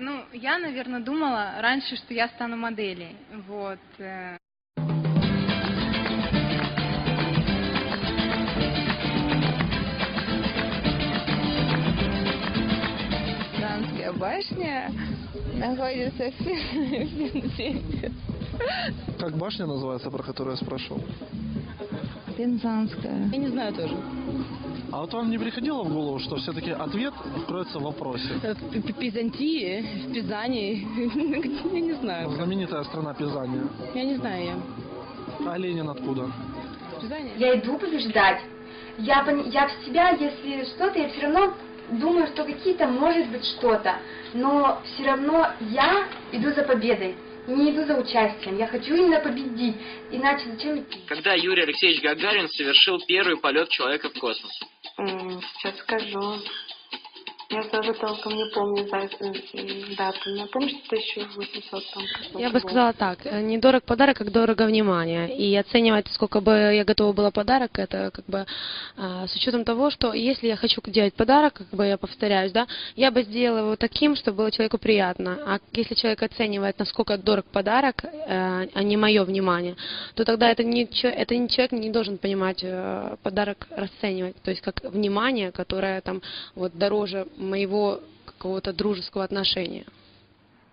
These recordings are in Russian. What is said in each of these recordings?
Ну, я, наверное, думала раньше, что я стану моделью. Вот. Пизанская башня находится в Пензе. Как башня называется, про которую я спрашивал? Пензанская. Я не знаю тоже. А вот вам не приходило в голову, что все-таки ответ кроется в вопросе? В Пизантии, в Пизане, я не знаю. Знаменитая страна Пизания. Я не знаю я. А Ленин откуда? Пизане? Я иду побеждать. Я в себя, если что-то, я все равно думаю, что какие-то, может быть, что-то. Но все равно я иду за победой. Не иду за участием. Я хочу именно победить. Иначе зачем идти? Когда Юрий Алексеевич Гагарин совершил первый полет человека в космос? Сейчас скажу. Я тоже толком не помню дату. Я помню, что 1800 там. Я бы сказала так, не дорог подарок, как дорого внимание. И оценивать, сколько бы я готова была подарок, это как бы с учетом того, что если я хочу делать подарок, как бы я повторяюсь, да, я бы сделала его таким, чтобы было человеку приятно. А если человек оценивает, насколько дорог подарок, а не мое внимание, то тогда это не человек не должен понимать подарок расценивать. То есть как внимание, которое там вот дороже моего какого-то дружеского отношения.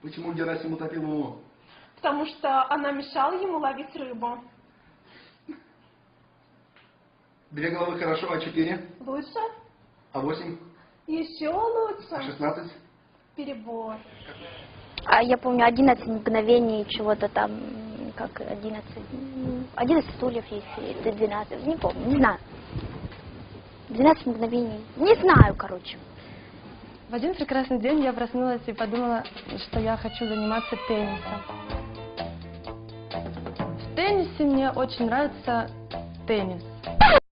Почему Герасим утопил Луну? Потому что она мешала ему ловить рыбу. 2 головы хорошо, а 4? Лучше? А 8? Еще лучше. А 16? Перебор. А я помню 11 мгновений чего-то там, как 11 стульев есть, или 12, не помню, не знаю. 12 мгновений, не знаю, короче. В один прекрасный день я проснулась и подумала, что я хочу заниматься теннисом. В теннисе мне очень нравится теннис.